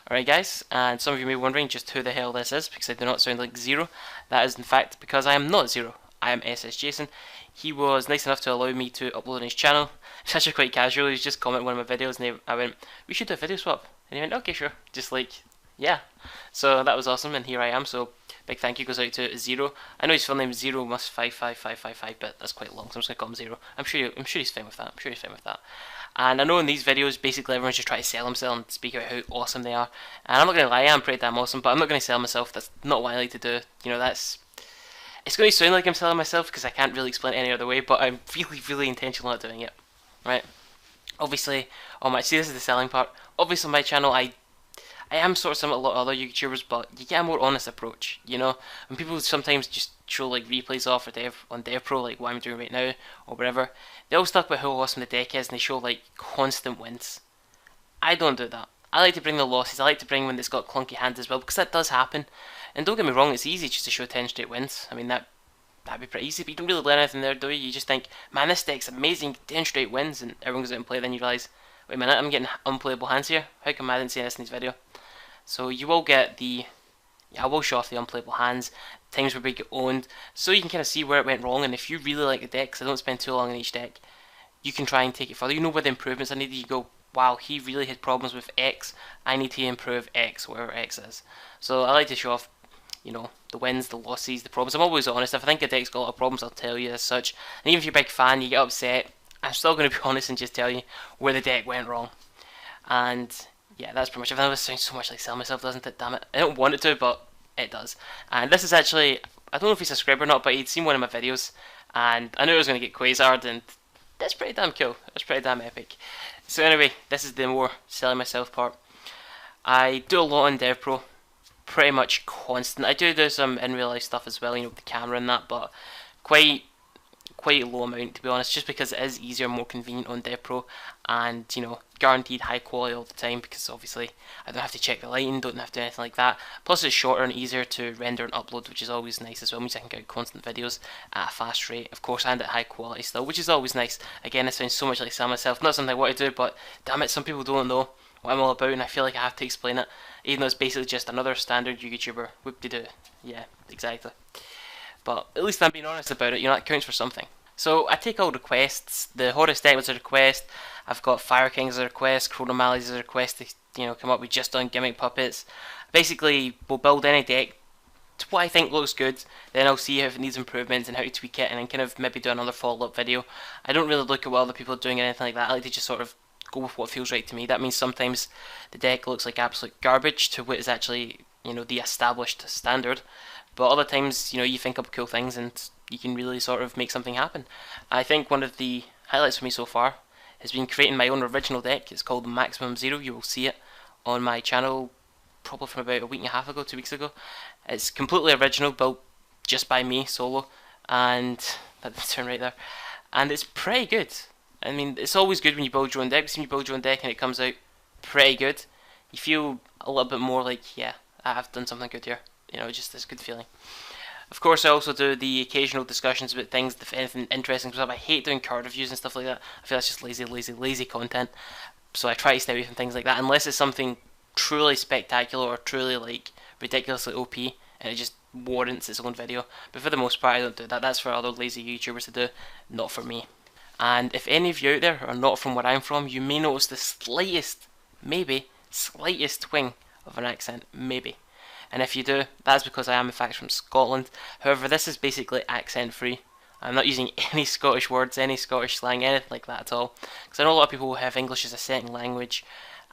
Alright guys, and some of you may be wondering just who the hell this is because I do not sound like Zero. That is in fact because I am not Zero. I am SSJason. He was nice enough to allow me to upload on his channel. It's actually quite casual. He was just commenting one of my videos and I went, we should do a video swap. And he went, okay sure. Just like, yeah. So that was awesome and here I am. So big thank you goes out to Zero. I know his full name is Zero Must 55555, but that's quite long, so I'm just gonna call him Zero. I'm sure he's fine with that. And I know in these videos, basically everyone's just trying to sell themselves and speak about how awesome they are. And I'm not going to lie, I am pretty damn awesome, but I'm not going to sell myself. That's not what I like to do. You know, it's going to sound like I'm selling myself because I can't really explain it any other way, but I'm really intentional at doing it. Right? Obviously, see, this is the selling part. Obviously, on my channel, I am sort of similar to a lot of other YouTubers, but you get a more honest approach, you know? And people sometimes just show like replays off or on DevPro, like what I'm doing right now, or whatever. They always talk about how awesome the deck is, and they show like constant wins. I don't do that. I like to bring the losses, I like to bring when it's got clunky hands as well, because that does happen. And don't get me wrong, it's easy just to show 10 straight wins. I mean, that'd be pretty easy, but you don't really learn anything there, do you? You just think, man, this deck's amazing, 10 straight wins, and everyone goes out and play, then you realise, wait a minute, I'm getting unplayable hands here. How come I didn't see this in this video? So you will get I will show off the unplayable hands, times where we get owned, so you can kind of see where it went wrong, and if you really like the deck, because I don't spend too long on each deck, you can try and take it further. You know where the improvements are needed, you go, wow, he really had problems with X, I need to improve X, whatever X is. So I like to show off, you know, the wins, the losses, the problems. I'm always honest. If I think a deck's got a lot of problems, I'll tell you as such. And even if you're a big fan, you get upset, I'm still going to be honest and just tell you where the deck went wrong. And yeah, that's pretty much it. That sounds so much like selling myself, doesn't it? Damn it. I don't want it to, but it does. And this is actually, I don't know if he's subscribed or not, but he'd seen one of my videos, and I knew I was going to get Quasar, and that's pretty damn cool. That's pretty damn epic. So anyway, this is the more selling myself part. I do a lot on DevPro, pretty much constant. I do some in real life stuff as well, you know, with the camera and that, but quite a low amount, to be honest, just because it is easier, more convenient on DevPro, and you know, guaranteed high quality all the time, because obviously I don't have to check the lighting, don't have to do anything like that. Plus it's shorter and easier to render and upload, which is always nice as well. It means I can get constant videos at a fast rate, of course, and at high quality still, which is always nice. Again, it sounds so much like selling myself, not something I want to do, but damn it, some people don't know what I'm all about, and I feel like I have to explain it, even though it's basically just another standard YouTuber. Whoop-de-doo. Yeah, exactly. But at least I'm being honest about it, you know, that counts for something. So I take all requests. The HORUS deck was a request. I've got Fire King as a request, Chronomalies as a request to, you know, come up with just on gimmick puppets. Basically, we'll build any deck to what I think looks good, then I'll see if it needs improvements and how to tweak it, and then kind of maybe do another follow-up video. I don't really look at what other people are doing or anything like that. I like to just sort of go with what feels right to me. That means sometimes the deck looks like absolute garbage to what is actually, you know, the established standard, but other times, you know, you think up cool things and you can really sort of make something happen. I think one of the highlights for me so far has been creating my own original deck. It's called Maximum Zero. You will see it on my channel probably from about a week and a half ago, 2 weeks ago. It's completely original, built just by me, solo, and that didn't turn right there. And it's pretty good. I mean, it's always good when you build your own deck. When you build your own deck and it comes out pretty good, you feel a little bit more like, yeah, I've done something good here. You know, just this good feeling. Of course, I also do the occasional discussions about things, if anything interesting comes up. I hate doing card reviews and stuff like that. I feel that's just lazy content. So I try to stay away from things like that, unless it's something truly spectacular or truly like ridiculously OP, and it just warrants its own video. But for the most part, I don't do that. That's for other lazy YouTubers to do, not for me. And if any of you out there are not from where I'm from, you may notice the slightest, maybe, slightest twing of an accent, maybe. And if you do, that's because I am in fact from Scotland. However, this is basically accent free. I'm not using any Scottish words, any Scottish slang, anything like that at all. Because I know a lot of people have English as a second language,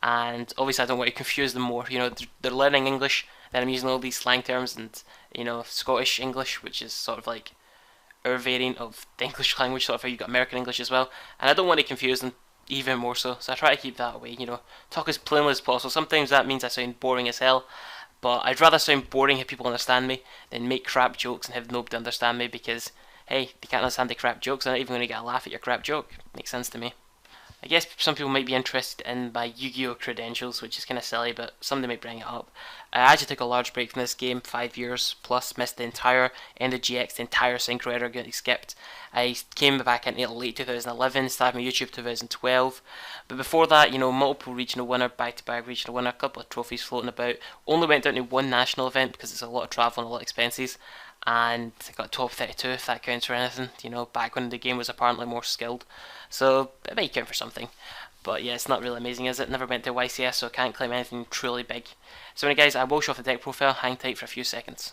and obviously I don't want to confuse them more. You know, they're learning English, then I'm using all these slang terms, and you know, Scottish English, which is sort of like our variant of the English language, sort of how you got American English as well. And I don't want to confuse them even more so I try to keep that away. You know, talk as plainly as possible. Sometimes that means I sound boring as hell. But I'd rather sound boring if people understand me than make crap jokes and have nobody understand me, because, hey, they can't understand the crap jokes, they're not even going to get a laugh at your crap joke. Makes sense to me. I guess some people might be interested in my Yu-Gi-Oh credentials, which is kind of silly, but somebody might bring it up. I actually took a large break from this game, 5 years plus, missed the entire end of GX, the entire Synchro era getting skipped. I came back into it late 2011, started my YouTube 2012, but before that, you know, multiple regional winner, back-to-back regional winner, a couple of trophies floating about. Only went down to one national event because it's a lot of travel and a lot of expenses, and I got top 32 if that counts for anything, you know, back when the game was apparently more skilled. So it might count for something. But yeah, it's not really amazing, is it? Never went to YCS, so I can't claim anything truly big. So anyway guys, I will show off the deck profile, hang tight for a few seconds.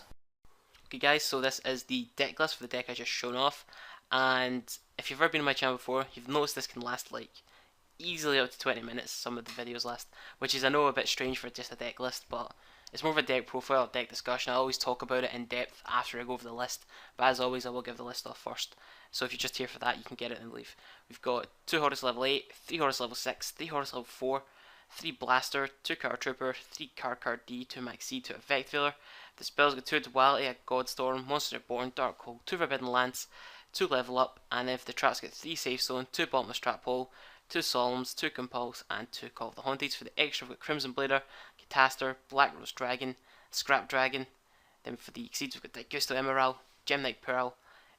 Okay guys, so this is the deck list for the deck I just shown off, and if you've ever been on my channel before, you've noticed this can last like easily up to 20 minutes, some of the videos last, which is I know a bit strange for just a deck list, but it's more of a deck profile, deck discussion. I always talk about it in depth after I go over the list, but as always I will give the list off first. So if you're just here for that, you can get it and leave. We've got 2 Horus level 8, 3 Horus level 6, 3 Horus level 4, 3 Blaster, 2 Card Trooper, 3 Card D, 2 Max C, 2 Effect Veiler. The spells got 2 Duality, a Godstorm, Monster Reborn, Dark Hole, 2 Forbidden Lance, 2 Level Up, and if the traps get 3 Safe Zone, 2 Bottomless Trap Hole, 2 Solemns, 2 Compulse, and 2 Call of the Haunted. For the extra, we've got Crimson Blader, Catastor, Black Rose Dragon, Scrap Dragon. Then for the Exceeds, we've got Gusto Emerald, Gem Knight Pearl,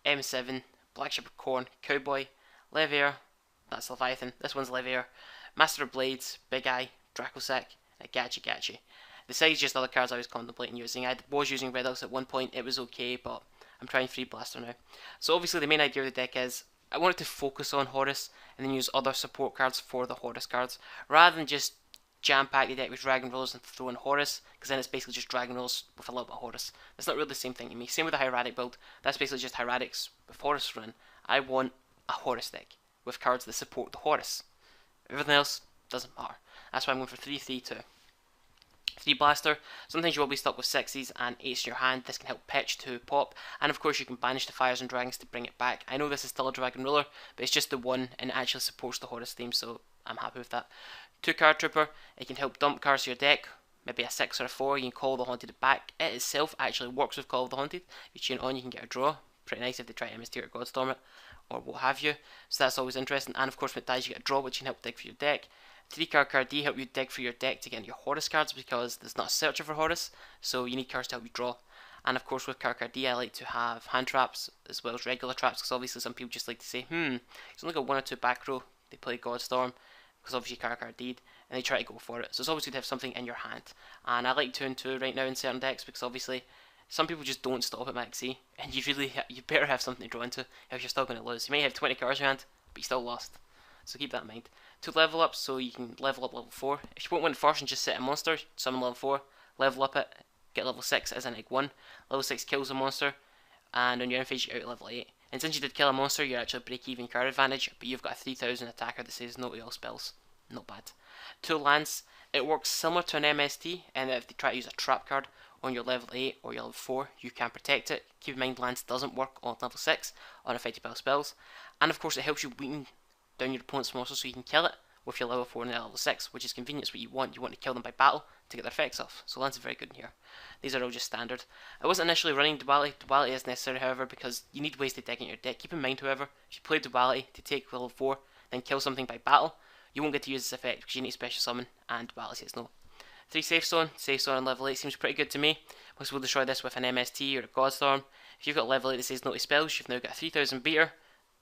M7, Black Shepherd Corn, Cowboy, Levier, that's Leviathan, this one's Levier, Master of Blades, Big Eye, Dracosac, and Gachi. The side's just other cards I was contemplating using. I was using Red Elks at one point, it was okay, but I'm trying 3 Blaster now. So obviously the main idea of the deck is, I wanted to focus on Horus, and then use other support cards for the Horus cards, rather than just jam-pack the deck with Dragon Rollers and throw in Horus, because then it's basically just Dragon Rollers with a little bit of Horus. It's not really the same thing to me. Same with the Hieratic build, that's basically just Hieratics with Horus run. I want a Horus deck, with cards that support the Horus. Everything else doesn't matter. That's why I'm going for 3-3-2. 3 Blaster, sometimes you will be stuck with 6s and 8s in your hand. This can help pitch to pop, and of course you can banish the Fires and Dragons to bring it back. I know this is still a Dragon Ruler, but it's just the one and it actually supports the Horus theme, so I'm happy with that. 2 Card Trooper, it can help dump cards to your deck, maybe a 6 or a 4, you can Call the Haunted back. It itself actually works with Call of the Haunted. If you tune it on, you can get a draw. Pretty nice if they try to MST or Godstorm it, or what have you, so that's always interesting. And of course when it dies you get a draw, which can help dig for your deck. 3 Card D help you dig for your deck to get into your Horus cards, because there's not a searcher for Horus, so you need cards to help you draw. And of course with Card D I like to have hand traps as well as regular traps, because obviously some people just like to say, he's only got 1 or 2 back row, they play Godstorm, because obviously Card D'd, and they try to go for it. So it's always good to have something in your hand. And I like 2 and 2 right now in certain decks, because obviously some people just don't stop at Max C, and you better have something to draw into if you're still going to lose. You may have 20 cards in your hand, but you still lost. So keep that in mind. 2 level ups, so you can level up level 4. If you won't win first and just set a monster, summon level 4, level up it, get level 6 as an egg 1. Level 6 kills a monster, and on your end phase you out at level 8. And since you did kill a monster, you're actually break even card advantage, but you've got a 3000 attacker that says no to all spells. Not bad. 2 Lance, it works similar to an MST, and if they try to use a trap card on your level 8 or your level 4, you can protect it. Keep in mind Lance doesn't work on level 6 on affected by spells. And of course it helps you weaken down your opponent's monster so you can kill it with your level 4 and level 6, which is convenient. What you want. You want to kill them by battle to get their effects off. So Lance is very good in here. These are all just standard. I wasn't initially running Duality. Duality is necessary, however, because you need ways to dig in your deck. Keep in mind, however, if you play Duality to take level 4, then kill something by battle, you won't get to use this effect because you need special summon, and Duality says no. 3 Safe Zone on level 8 seems pretty good to me. Most will destroy this with an MST or a Godstorm. If you've got level 8 that says no to spells, you've now got a 3000 beater,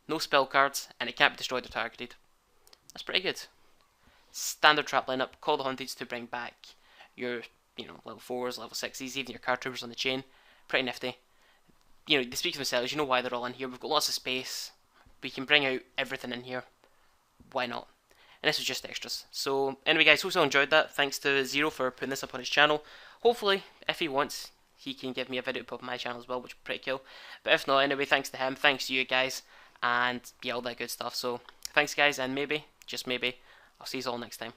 no spell cards, and it can't be destroyed or targeted. That's pretty good. Standard trap lineup, Call the Haunted to bring back your, level 4s, level 6s, even your card troopers on the chain. Pretty nifty. They speak for themselves, you know why they're all in here. We've got lots of space. We can bring out everything in here. Why not? And this was just extras. So anyway guys, hope you all enjoyed that. Thanks to Zero for putting this up on his channel. Hopefully, if he wants, he can give me a video to put on my channel as well, which would be pretty cool. But if not, anyway, thanks to him, thanks to you guys, and yeah, all that good stuff. So thanks guys, and maybe, just maybe, I'll see you all next time.